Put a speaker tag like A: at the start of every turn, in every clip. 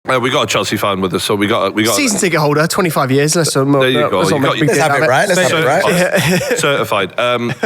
A: We got a Chelsea fan with us, so we got
B: season ticket holder, 25 years.
A: There you go.
C: Let's have it right.
A: Certified.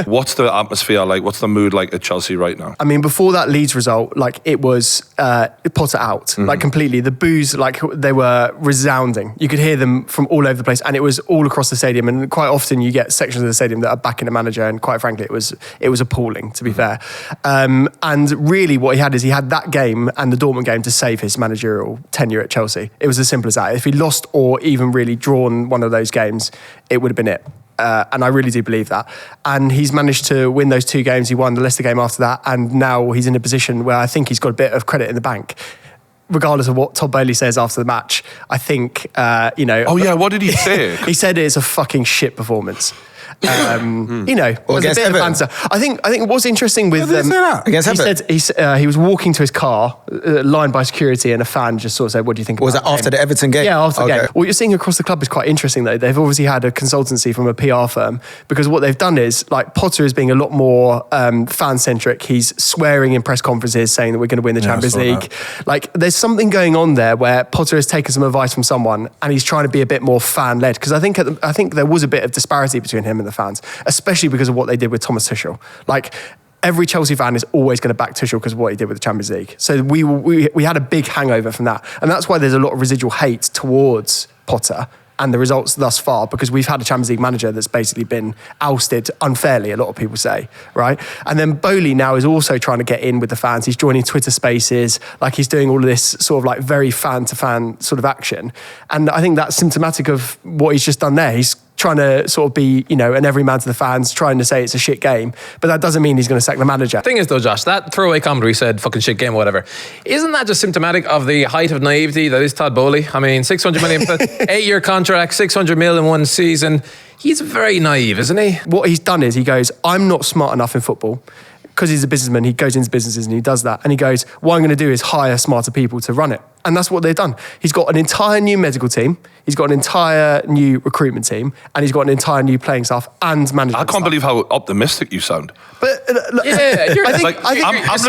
A: What's the atmosphere like? What's the mood like at Chelsea right now?
B: I mean, before that Leeds result, like it was Potter out, like completely. The boos, like they were resounding. You could hear them from all over the place, and it was all across the stadium. And quite often, you get sections of the stadium that are backing the manager. And quite frankly, it was appalling, to be fair. And really, what he had that game and the Dortmund game to save his managerial tenure at Chelsea. It was as simple as that. If he lost or even really drawn one of those games, it would have been it. And I really do believe that. And he's managed to win those 2 games. He won the Leicester game after that. And now he's in a position where I think he's got a bit of credit in the bank. Regardless of what Todd Boehly says after the match, I think,
A: Oh yeah, what did he say?
B: He said it's a fucking shit performance. There's a bit of banter. I think what's interesting with he was walking to his car, lined by security, and a fan just sort of said, "What do you think?"
C: Was that after the Everton game?
B: Yeah, after the game. What you're seeing across the club is quite interesting, though. They've obviously had a consultancy from a PR firm, because what they've done is, like, Potter is being a lot more fan centric. He's swearing in press conferences, saying that we're going to win the Champions League. Like, there's something going on there where Potter has taken some advice from someone, and he's trying to be a bit more fan led. Because I think there was a bit of disparity between him and the fans, especially because of what they did with Thomas Tuchel. Like, every Chelsea fan is always going to back Tuchel because of what he did with the Champions League. So we had a big hangover from that. And that's why there's a lot of residual hate towards Potter and the results thus far, because we've had a Champions League manager that's basically been ousted unfairly, a lot of people say, right? And then Boehly now is also trying to get in with the fans. He's joining Twitter Spaces, like he's doing all of this sort of like very fan-to-fan sort of action. And I think that's symptomatic of what he's just done there. He's trying to sort of be, an everyman to the fans, trying to say it's a shit game. But that doesn't mean he's going to sack the manager.
D: The thing is, though, Josh, that throwaway comment where he said fucking shit game or whatever, isn't that just symptomatic of the height of naivety that is Todd Boehly? I mean, 600 million, 8-year contract, 600 mil in one season. He's very naive, isn't he?
B: What he's done is he goes, I'm not smart enough in football. Because he's a businessman, he goes into businesses and he does that. And he goes, what I'm going to do is hire smarter people to run it. And that's what they've done. He's got an entire new medical team. He's got an entire new recruitment team. And he's got an entire new playing staff and management
A: I can't believe how optimistic you sound.
B: But
A: I'm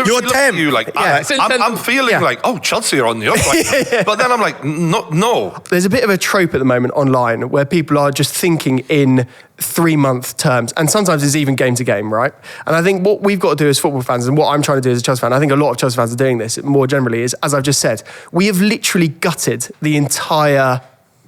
C: you're 10.
A: You like, I'm feeling like, oh, Chelsea are on the up right now. But then I'm like, no.
B: There's a bit of a trope at the moment online where people are just thinking in 3-month terms, and sometimes it's even game to game, right? And I think what we've got to do as football fans, and what I'm trying to do as a Chelsea fan, I think a lot of Chelsea fans are doing this more generally, is, as I've just said, we have literally gutted the entire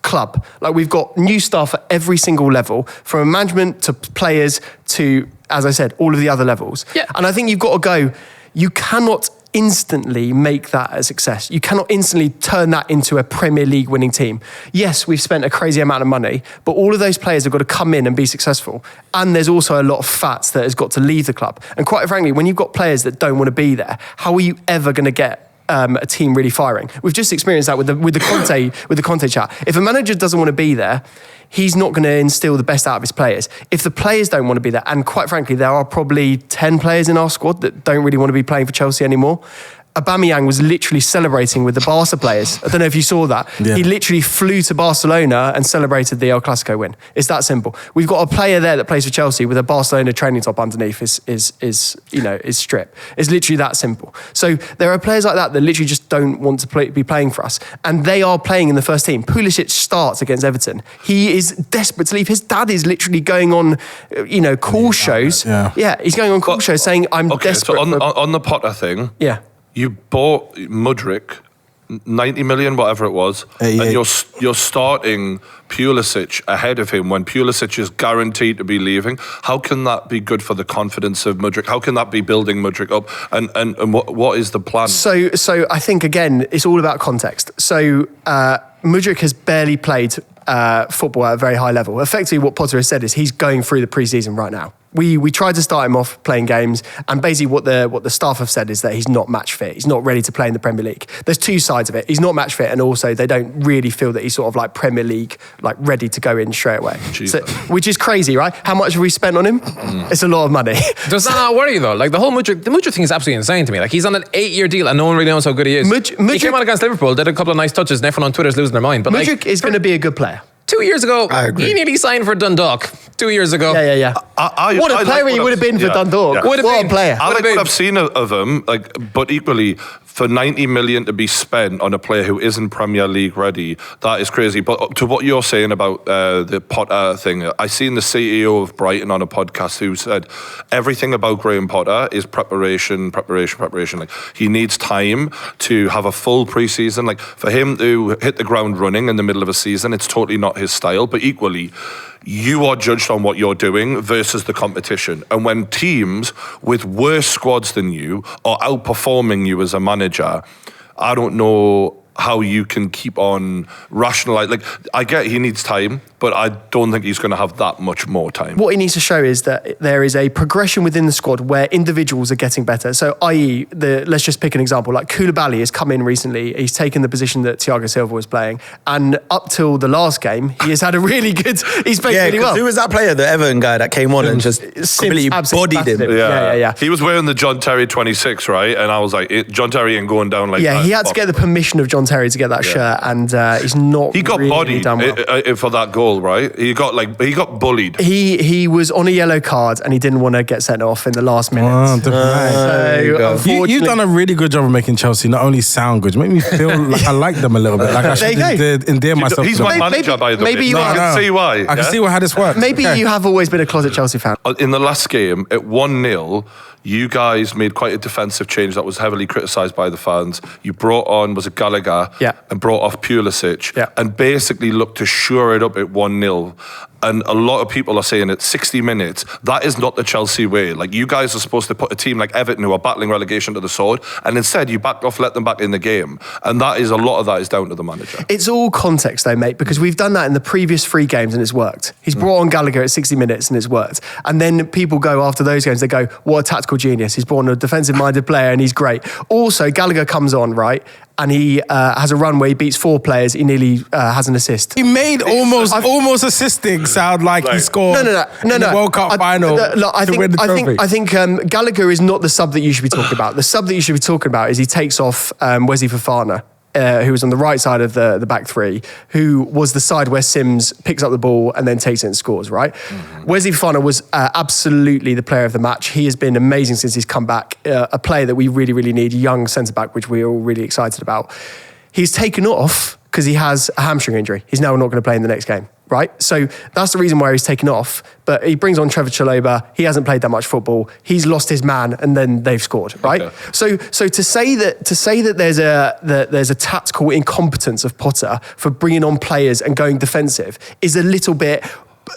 B: club. Like, we've got new staff at every single level, from management to players to, as I said, all of the other levels.
D: Yeah.
B: And I think you've got to go, you cannot instantly make that a success. You cannot instantly turn that into a Premier League winning team. Yes, we've spent a crazy amount of money, but all of those players have got to come in and be successful. And there's also a lot of fats that has got to leave the club. And quite frankly, when you've got players that don't want to be there, how are you ever going to get a team really firing? We've just experienced that with the Conte chat. If a manager doesn't want to be there, he's not going to instill the best out of his players. If the players don't want to be there, and quite frankly, there are probably 10 players in our squad that don't really want to be playing for Chelsea anymore. Aubameyang was literally celebrating with the Barca players. I don't know if you saw that. Yeah. He literally flew to Barcelona and celebrated the El Clasico win. It's that simple. We've got a player there that plays for Chelsea with a Barcelona training top underneath his strip. It's literally that simple. So there are players like that literally just don't want to be playing for us. And they are playing in the first team. Pulisic starts against Everton. He is desperate to leave. His dad is literally going on, call shows. Yeah, he's going on call shows saying, I'm desperate.
A: So on the Potter thing.
B: Yeah.
A: You bought Mudryk, 90 million, whatever it was, and you're starting Pulisic ahead of him when Pulisic is guaranteed to be leaving. How can that be good for the confidence of Mudryk? How can that be building Mudryk up? And what is the plan?
B: So I think, again, it's all about context. So Mudryk has barely played football at a very high level. Effectively, what Potter has said is he's going through the pre-season right now. We tried to start him off playing games, and basically what the staff have said is that he's not match fit. He's not ready to play in the Premier League. There's two sides of it. He's not match fit, and also they don't really feel that he's sort of like Premier League, like ready to go in straight away. So, which is crazy, right? How much have we spent on him? It's a lot of money.
D: Does that not worry though? Like the Mudryk thing is absolutely insane to me. Like he's on an 8-year deal, and no one really knows how good he is. He came on against Liverpool, did a couple of nice touches, and everyone on Twitter is losing their mind. But
B: Mudryk is going to be a good player.
D: 2 years ago, he nearly signed for Dundalk. 2 years ago.
B: Yeah. What a player he would have been for Dundalk.
D: Would have
B: What
D: been.
B: a player.
A: I like what I've seen of him, but equally, for 90 million to be spent on a player who isn't Premier League ready, that is crazy. But to what you're saying about the Potter thing, I seen the CEO of Brighton on a podcast who said everything about Graham Potter is preparation. Like, he needs time to have a full pre-season. Like, for him to hit the ground running in the middle of a season, it's totally not his style. But equally, you are judged on what you're doing versus the competition. And when teams with worse squads than you are outperforming you as a manager, I don't know how you can keep on rationalizing. Like, I get he needs time, but I don't think he's going to have that much more time.
B: What he needs to show is that there is a progression within the squad where individuals are getting better. So, i.e., let's just pick an example. Like Koulibaly has come in recently. He's taken the position that Thiago Silva was playing, and up till the last game, he has had a really good. He's played really well.
C: Who was that player, the Everton guy that came on and just completely bodied him?
B: Yeah.
A: He was wearing the John Terry 26, right? And I was like, John Terry ain't going down like that.
B: Yeah, he had to get the permission of John Terry to get that shirt, and he's not.
A: He got
B: really
A: bodied
B: done well.
A: for that goal, right? He got bullied.
B: He was on a yellow card and he didn't want to get sent off in the last minute.
E: You've done a really good job of making Chelsea not only sound good, make me feel like I like them a little bit. Like I should endear myself.
A: He's my manager, by the way.
B: Maybe
A: I can see why.
E: I can see how this works.
B: Maybe you have always been a closet Chelsea fan.
A: In the last game, at 1-0, you guys made quite a defensive change that was heavily criticised by the fans. You brought on, was it Gallagher?
B: Yeah.
A: And brought off Pulisic.
B: Yeah.
A: And basically looked to shore it up at 1-0. And a lot of people are saying at 60 minutes, that is not the Chelsea way. Like, you guys are supposed to put a team like Everton who are battling relegation to the sword, and instead you backed off, let them back in the game. And that is, a lot of that is down to the manager.
B: It's all context though, mate, because we've done that in the previous 3 games and it's worked. He's brought on Gallagher at 60 minutes and it's worked. And then people go after those games, they go, what a tactical genius. He's brought on a defensive-minded player and he's great. Also, Gallagher comes on, right? And he has a run where he beats 4 players. He nearly has an assist.
E: He made almost assisting sound like he scored in the World Cup final to win the trophy.
B: I think Gallagher is not the sub that you should be talking about. The sub that you should be talking about is he takes off Wesley Fofana, who was on the right side of the back 3, who was the side where Sims picks up the ball and then takes it and scores, right? Mm-hmm. Wesley Fofana was absolutely the player of the match. He has been amazing since he's come back, a player that we really, really need, young centre-back, which we're all really excited about. He's taken off because he has a hamstring injury. He's now not going to play in the next game, right? So that's the reason why he's taken off. But he brings on Trevor Chalobah. He hasn't played that much football. He's lost his man, and then they've scored, right? Okay. So to say that there's a tactical incompetence of Potter for bringing on players and going defensive is a little bit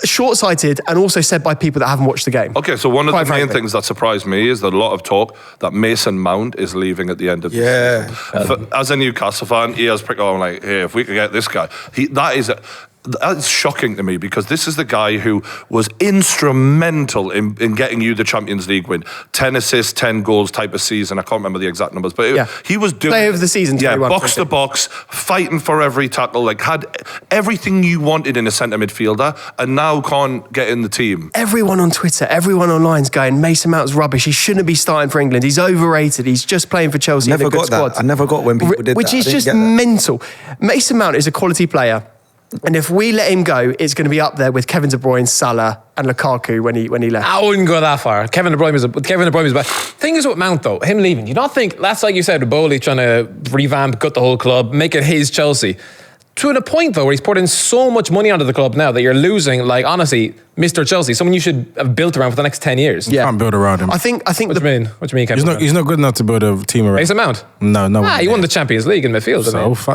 B: short-sighted, and also said by people that haven't watched the game.
A: Okay, so one of the main things that surprised me is that a lot of talk that Mason Mount is leaving at the end of the season. As a Newcastle fan, he has picked on like, hey, if we could get this guy, that's shocking to me, because this is the guy who was instrumental in getting you the Champions League win. 10 assists, 10 goals type of season. I can't remember the exact numbers, but he was doing...
B: Player of the season.
A: Box to box, fighting for every tackle, like had everything you wanted in a centre midfielder, and now can't get in the team.
B: Everyone on Twitter, everyone online's going, Mason Mount's rubbish. He shouldn't be starting for England. He's overrated. He's just playing for Chelsea.
C: I never got when people did that.
B: Which is just mental. Mason Mount is a quality player. And if we let him go, it's going to be up there with Kevin De Bruyne, Salah, and Lukaku when he left.
D: I wouldn't go that far. Kevin De Bruyne was bad. Thing is with Mount though, him leaving, you don't think that's, like you said, with Bowley trying to revamp, gut the whole club, make it his Chelsea. To a point though, where he's put in so much money onto the club now that you're losing, like, honestly, Mr. Chelsea, someone you should have built around for the next 10 years.
E: You can't build around him.
B: I think.
D: What do you mean? What do you mean?
E: He's not good enough to build a team around.
D: Mason Mount?
E: No.
D: He won the Champions League in midfield.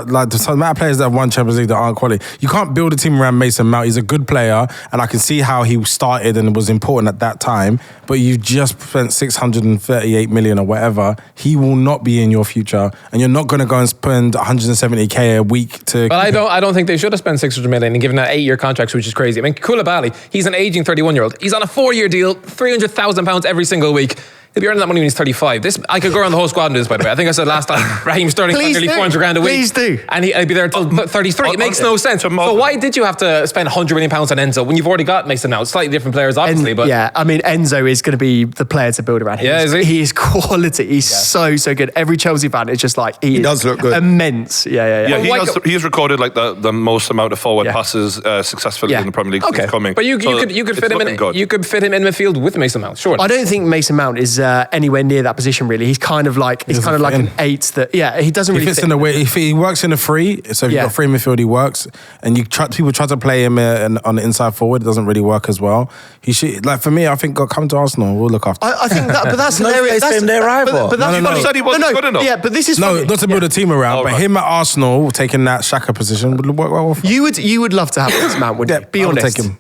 E: Like the amount of players that have won Champions League that aren't quality. You can't build a team around Mason Mount. He's a good player, and I can see how he started and was important at that time. But you just spent 638 million or whatever. He will not be in your future, and you're not going to go and spend 170k a week to.
D: But I don't think they should have spent 600 million and given that 8-year contracts, which is crazy. I mean, Koulibaly, he's an aging 31-year-old. He's on a 4-year deal, £300,000 every single week. He'll be earning that money when he's 35. I could go around the whole squad and do this, by the way. I think I said last time, Raheem Sterling got nearly 400 grand a week.
B: Please do.
D: And I'd be there until 33. It makes no sense. So why did you have to spend £100 million on Enzo when you've already got Mason Mount? Slightly different players, obviously. But
B: yeah, I mean, Enzo is going to be the player to build around.
D: Yeah, is he?
B: He is quality. He's so good. Every Chelsea fan is just like, he
C: does look good.
B: Immense. Yeah.
A: He's recorded like the most amount of forward passes successfully in the Premier League since coming.
D: But you could fit him in. You could fit him in midfield with Mason Mount. Sure.
B: I don't think Mason Mount is anywhere near that position. Really, he's kind of like an 8 that. Yeah, he doesn't really.
E: He fits in the way. If he works in a free, so if you've got free midfield, he works. And people try to play him on the inside forward. It doesn't really work as well. He should, like, for me, I think come to Arsenal. We'll look after.
B: I think that, but that's
C: no
B: hilarious.
C: place for him there either.
B: But that's
A: no. Said he wasn't good enough.
B: Yeah, but this is
E: no, not to build a team around, but him at Arsenal taking that Xhaka position would work well.
B: You would love to have Mason Mount, wouldn't you? Be honest.
E: Take him.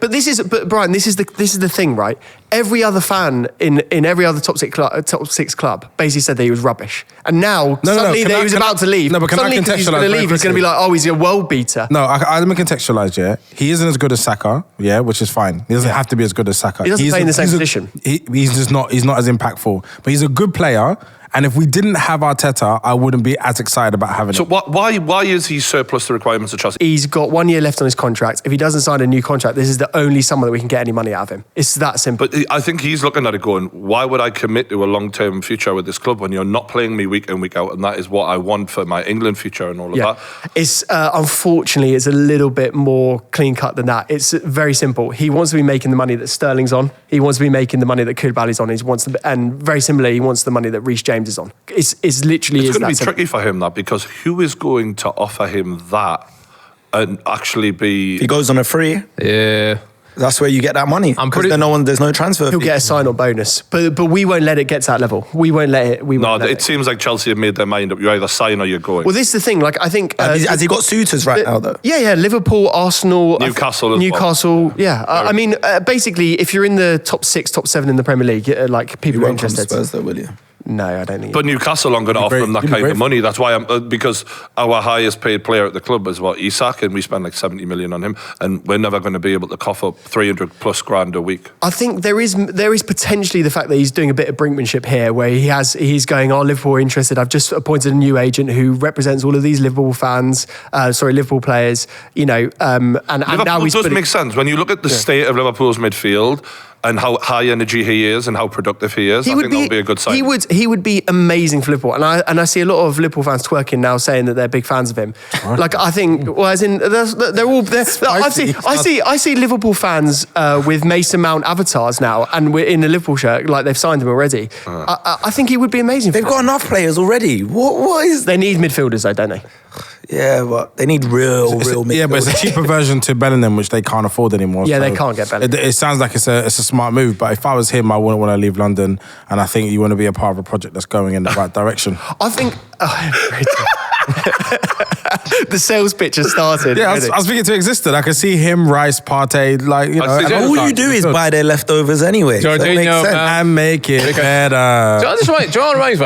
B: But Brian, this is the thing, right? Every other fan in every other top six club basically said that he was rubbish, and now suddenly that he was about to leave.
E: No, but can I
B: suddenly
E: contextualize?
B: He's going to leave. He's going to be like, oh, he's a world beater.
E: No, let me contextualize. Yeah, he isn't as good as Saka. Yeah, which is fine. He doesn't have to be as good as Saka.
B: He doesn't play in the same position.
E: He's just not. He's not as impactful. But he's a good player. And if we didn't have Arteta, I wouldn't be as excited about having him.
A: So why is he surplus the requirements of Chelsea?
B: He's got 1 year left on his contract. If he doesn't sign a new contract, this is the only summer that we can get any money out of him. It's that simple.
A: But I think he's looking at it going, why would I commit to a long-term future with this club when you're not playing me week in, week out? And that is what I want for my England future and all of that.
B: It's unfortunately, it's a little bit more clean-cut than that. It's very simple. He wants to be making the money that Sterling's on. He wants to be making the money that Koulibaly's on. And very similarly, he wants the money that Reece James is on. It's literally
A: going to be tricky for him, that, because who is going to offer him that and actually be...
C: He goes on a free.
D: Yeah.
C: That's where you get that money. There's no transfer
B: He'll
C: fee.
B: get a sign-on bonus. But we won't let it get to that level. We won't let it.
A: It seems like Chelsea have made their mind up. You either sign or you're going.
B: Well, this is the thing. Like, I think...
C: has he got suitors right now, though?
B: Yeah. Liverpool, Arsenal...
A: Newcastle.
B: Well. Yeah. I mean, basically, if you're in the top 6, top 7 in the Premier League, like, people are interested.
C: You won't come to Spurs, though, will you?
B: No, I don't think.
A: But Newcastle aren't going to offer him that kind of money. That's why because our highest paid player at the club is Isak, and we spend like 70 million on him, and we're never going to be able to cough up 300 plus grand a week.
B: I think there is potentially the fact that he's doing a bit of brinkmanship here, where he's going, Liverpool are interested. I've just appointed a new agent who represents all of these Liverpool fans, Liverpool players. And now he's
A: does make sense when you look at the state of Liverpool's midfield and how high energy he is and how productive he is. I think that would be a good sign.
B: He would be amazing for Liverpool, and I see a lot of Liverpool fans twerking now, saying that they're big fans of him. What? Like, I think, I see Liverpool fans with Mason Mount avatars now, and we're in a Liverpool shirt, like they've signed him already. I think he would be amazing.
C: They've got enough players already. What is?
B: They need midfielders, though, don't they?
C: Yeah, but they need real midfielders.
E: Yeah, but it's a cheaper version to Bellingham, which they can't afford anymore.
B: Yeah, they can't get Bellingham.
E: It sounds like it's a smart move, but if I was him, I wouldn't want to leave London, and I think you want to be a part of a project that's going in the right direction.
B: I think... the sales pitch has started.
E: Yeah, I was thinking to existed. I could see him, Rice, Partey,
C: all you do is buy their leftovers anyway.
D: Jorginho,
E: and make it better.
D: John Rice,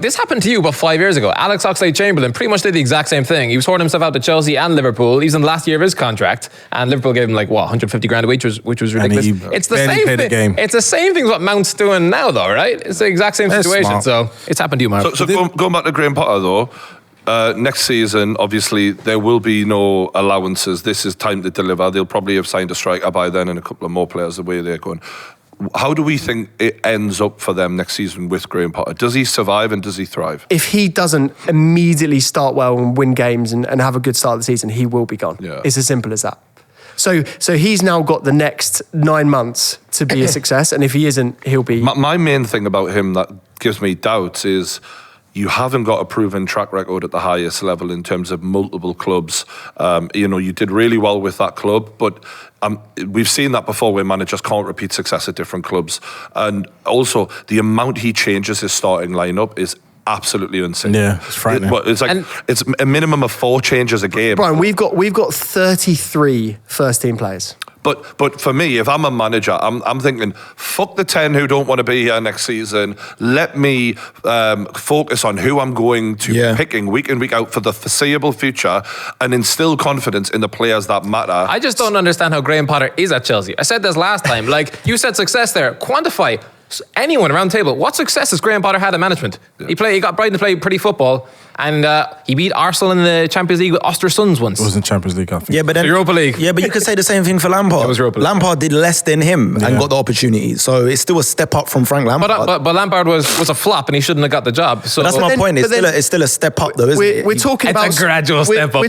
D: this happened to you about 5 years ago. Alex Oxlade-Chamberlain pretty much did the exact same thing. He was hoarding himself out to Chelsea and Liverpool. He's in the last year of his contract, and Liverpool gave him 150 grand a week, which was ridiculous. It's the same thing. It's the same thing as what Mount's doing now, though, right? It's the exact same situation.
E: Smart.
D: So it's happened to you, Mark.
A: So going back to Graham Potter, though. Next season, obviously, there will be no allowances. This is time to deliver. They'll probably have signed a striker by then and a couple of more players the way they're going. How do we think it ends up for them next season with Graham Potter? Does he survive and does he thrive?
B: If he doesn't immediately start well and win games and have a good start of the season, he will be gone. Yeah. It's as simple as that. So he's now got the next 9 months to be a success, and if he isn't, he'll be...
A: My main thing about him that gives me doubts is... You haven't got a proven track record at the highest level in terms of multiple clubs. You did really well with that club, but we've seen that before where managers can't repeat success at different clubs. And also, the amount he changes his starting lineup is absolutely insane.
E: Yeah, it's frightening.
A: It's a minimum of 4 changes a game.
B: Brian, we've got 33 first-team players.
A: But for me, if I'm a manager, I'm thinking, fuck the 10 who don't want to be here next season. Let me focus on who I'm going to be picking week in, week out for the foreseeable future and instill confidence in the players that matter.
D: I just don't understand how Graham Potter is at Chelsea. I said this last time. You said success there. Quantify. anyone around the table, what success has Graham Potter had in management? Yeah. He got Brighton to play pretty football, and he beat Arsenal in the Champions League with Ostersunds once.
E: It was in Champions League, I think.
C: Yeah, but then
D: Europa League.
C: Yeah, but you could say the same thing for Lampard.
D: It was Europa League.
C: Lampard did less than him and got the opportunity, so it's still a step up from Frank Lampard.
D: But Lampard was a flop, and he shouldn't have got the job. So
C: but that's my point. It's still a step up, though, isn't it?
B: We're talking about
D: a gradual step up.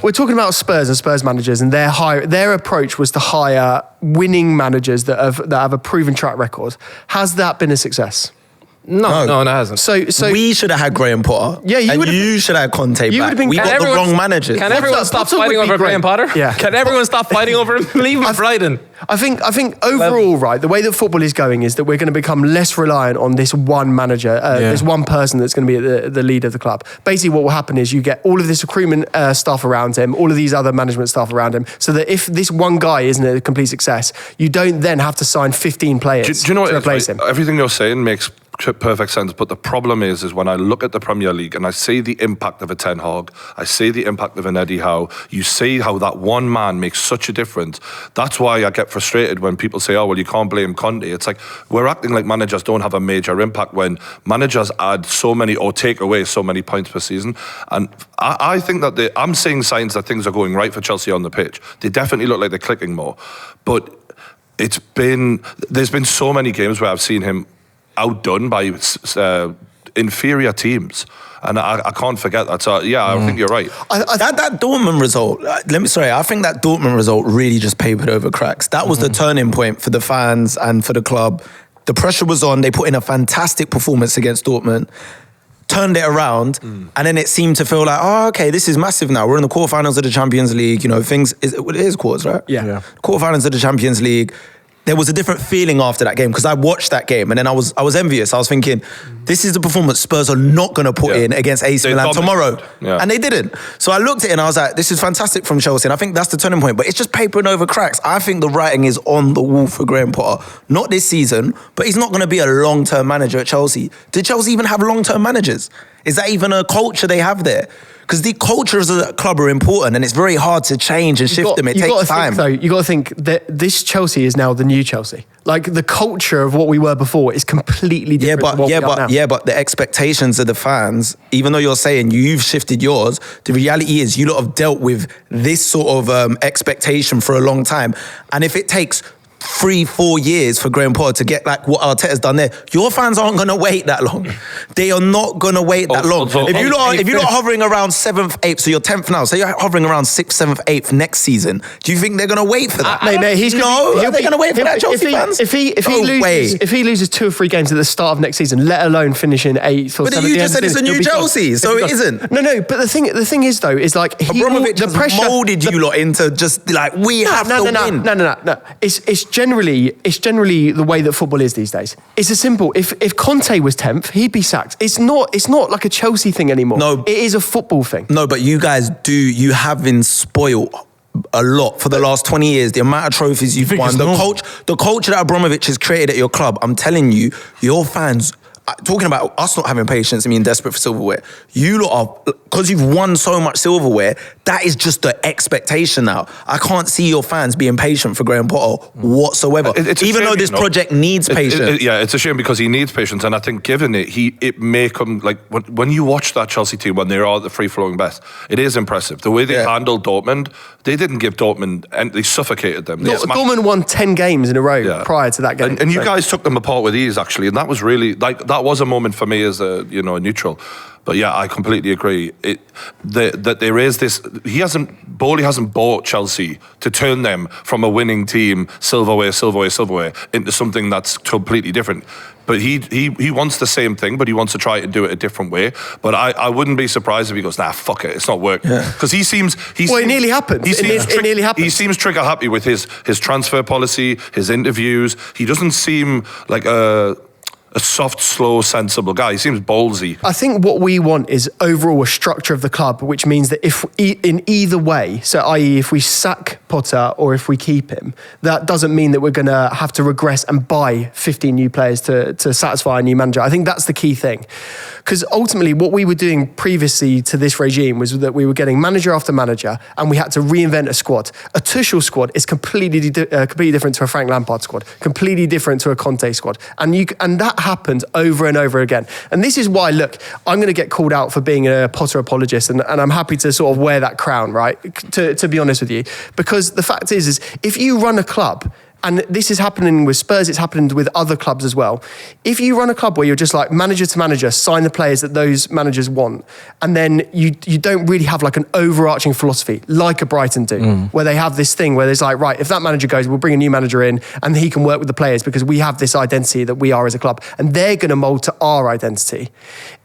B: We're talking about Spurs and Spurs managers, and their approach was to hire winning managers that have a proven track record. Has that been a success?
D: No, it hasn't.
B: So
C: we should have had Graham Potter.
B: Yeah, you
C: should have had Conte
B: you
C: back.
B: Been,
C: we got the wrong managers.
D: Can everyone stop fighting over Graham Potter?
B: Yeah.
D: Can everyone stop fighting over him? Leave him Brighton.
B: I think overall, right, the way that football is going is that we're going to become less reliant on this one manager, this one person that's going to be at the lead of the club. Basically, what will happen is you get all of this recruitment staff around him, all of these other management staff around him, so that if this one guy isn't a complete success, you don't then have to sign 15 players
A: do you know
B: to replace him.
A: Everything you're saying makes perfect sense, but the problem is when I look at the Premier League and I see the impact of a Ten Hag, I see the impact of an Eddie Howe, you see how that one man makes such a difference. That's why I get frustrated when people say, oh, well, you can't blame Conte. It's like, we're acting like managers don't have a major impact when managers add so many or take away so many points per season. And I think that I'm seeing signs that things are going right for Chelsea on the pitch. They definitely look like they're clicking more. But there's been so many games where I've seen him outdone by inferior teams, and I can't forget that. So yeah, I think you're right.
C: That Dortmund result, I think that Dortmund result really just papered over cracks. That was the turning point for the fans and for the club. The pressure was on. They put in a fantastic performance against Dortmund, turned it around, and then it seemed to feel like, oh, okay, this is massive now. We're in the quarterfinals of the Champions League. It is quarters, right?
B: Yeah.
C: Quarterfinals of the Champions League. There was a different feeling after that game because I watched that game and then I was envious. I was thinking, this is the performance Spurs are not going to put in against AC Milan tomorrow. Yeah. And they didn't. So I looked at it and I was like, this is fantastic from Chelsea. And I think that's the turning point. But it's just papering over cracks. I think the writing is on the wall for Graham Potter. Not this season, but he's not going to be a long-term manager at Chelsea. Did Chelsea even have long-term managers? Is that even a culture they have there? Because the cultures of the club are important and it's very hard to change and shift them. It takes time.
B: You got to think that this Chelsea is now the new Chelsea. Like the culture of what we were before is completely different.
C: But the expectations of the fans, even though you're saying you've shifted yours, the reality is you lot have dealt with this sort of expectation for a long time. And if it takes 3-4 years for Graham Potter to get like what Arteta's done there, your fans aren't going to wait that long. They are not going to wait that long. If you're not hovering around 7th, 8th, so you're 10th now, so you're hovering around 6th, 7th, 8th next season, do you think they're going to wait for that?
B: Mate,
C: are they going to wait for that, Chelsea fans?
B: If he loses 2 or 3 games at the start of next season, let alone finishing 8th or 7th.
C: But you just said it's a new Chelsea, so it isn't.
B: No, but the thing is though, is like
C: Abramovich has moulded you lot into just like, we have to win.
B: No. It's generally the way that football is these days. It's as simple. If Conte was 10th, he'd be sacked. It's not like a Chelsea thing anymore.
C: No,
B: it is a football thing.
C: No, but you guys you have been spoiled a lot for the last 20 years. The amount of trophies you've won, the culture that Abramovich has created at your club. I'm telling you, your fans. Talking about us not having patience and being desperate for silverware, you lot are, because you've won so much silverware, that is just the expectation now. I can't see your fans being patient for Graham Potter whatsoever. Even though this project needs patience.
A: It's a shame because he needs patience, and I think given it may come, like when you watch that Chelsea team when they're all at the free-flowing best, it is impressive. The way they handled Dortmund, they didn't give Dortmund, and they suffocated them.
B: Dortmund won 10 games in a row prior to that game.
A: And you guys took them apart with ease, actually, and that was really, that was a moment for me as a neutral. But yeah, I completely agree. That there is this. Bowley hasn't bought Chelsea to turn them from a winning team, silverware, into something that's completely different. But he wants the same thing, but he wants to try and do it a different way. But I wouldn't be surprised if he goes, nah, fuck it, it's not working. Because it
B: nearly happened. It nearly happened.
A: He seems trigger happy with his transfer policy, his interviews. He doesn't seem like a a soft, slow, sensible guy. He seems ballsy.
B: I think what we want is overall a structure of the club, which means that if in either way, so i.e. if we sack Potter or if we keep him, that doesn't mean that we're going to have to regress and buy 15 new players to satisfy a new manager. I think that's the key thing. Because ultimately what we were doing previously to this regime was that we were getting manager after manager and we had to reinvent a squad. A Tuchel squad is completely different to a Frank Lampard squad, completely different to a Conte squad. And that happens over and over again. And this is why, look, I'm going to get called out for being a Potter apologist and I'm happy to sort of wear that crown, right? To be honest with you. Because the fact is if you run a club, and this is happening with Spurs, it's happened with other clubs as well. If you run a club where you're just like manager to manager, sign the players that those managers want, and then you don't really have like an overarching philosophy, like a Brighton do, where they have this thing where there's like, right, if that manager goes, we'll bring a new manager in and he can work with the players because we have this identity that we are as a club, and they're going to mould to our identity.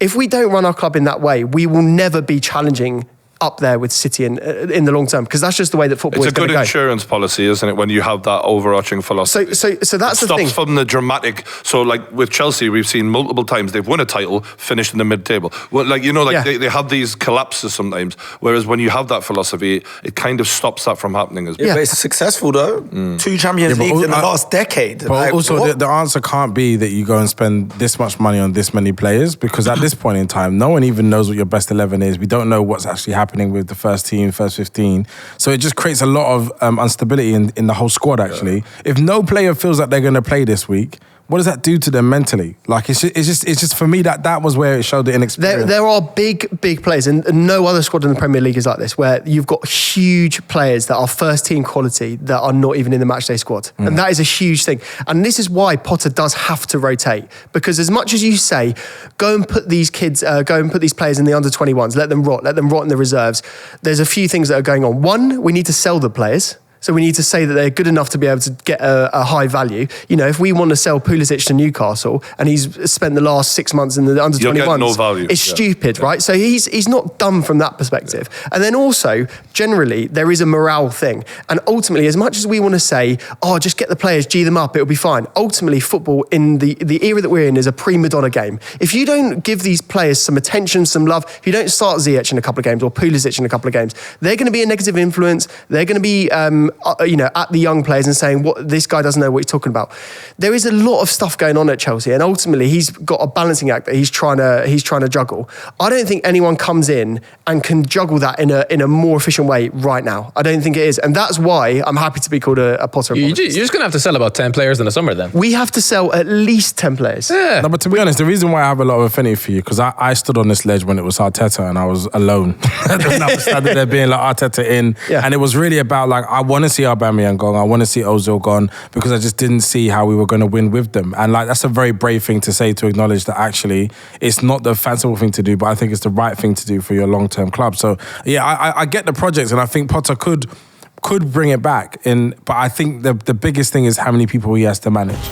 B: If we don't run our club in that way, we will never be challenging up there with City in the long term, because that's just the way that football is going to go.
A: It's a good insurance policy, isn't it, when you have that overarching philosophy?
B: So that's the thing.
A: Stops from the dramatic. So like with Chelsea, we've seen multiple times they've won a title, finished in the mid-table. Well, like they have these collapses sometimes. Whereas when you have that philosophy, it kind of stops that from happening as well.
C: Yeah, but it's successful though. 2 Champions Leagues in the last decade.
E: But like, also the answer can't be that you go and spend this much money on this many players, because at this point in time, no one even knows what your best 11 is. We don't know what's actually happening with the first team, first 15. So it just creates a lot of instability in the whole squad, actually. Yeah. If no player feels like they're going to play this week, what does that do to them mentally? Like, it's just for me, that was where it showed the inexperience.
B: There are big players, and no other squad in the Premier League is like this, where you've got huge players that are first team quality that are not even in the matchday squad. And that is a huge thing. And this is why Potter does have to rotate. Because as much as you say, go and put these players in the under-21s, let them rot in the reserves, there's a few things that are going on. One, we need to sell the players. So we need to say that they're good enough to be able to get a high value. You know, if we want to sell Pulisic to Newcastle and he's spent the last 6 months in the under-21s,
A: no value.
B: It's stupid, right? So he's not done from that perspective. Yeah. And then also, generally, there is a morale thing. And ultimately, as much as we want to say, oh, just get the players, G them up, it'll be fine. Ultimately, football in the era that we're in is a prima donna game. If you don't give these players some attention, some love, if you don't start Ziyech in a couple of games or Pulisic in a couple of games, they're going to be a negative influence. They're going to be at the young players and saying, "What, this guy doesn't know what he's talking about." There is a lot of stuff going on at Chelsea, and ultimately he's got a balancing act that he's trying to juggle. I don't think anyone comes in and can juggle that in a more efficient way right now. I don't think it is, and that's why I'm happy to be called a Potter apologist.
D: You're just going to have to sell about 10 players in the summer then.
B: We have to sell at least 10 players.
E: Yeah. No, but to be honest, the reason why I have a lot of affinity for you, because I stood on this ledge when it was Arteta and I was alone. And I was standing there being like, Arteta in, and it was really about like, I want to see Aubameyang gone, I want to see Ozil gone, because I just didn't see how we were going to win with them. And like, that's a very brave thing to say, to acknowledge that actually it's not the fanciful thing to do, but I think it's the right thing to do for your long-term club. So yeah, I get the project, and I think Potter could bring it back in, but I think the biggest thing is how many people he has to manage.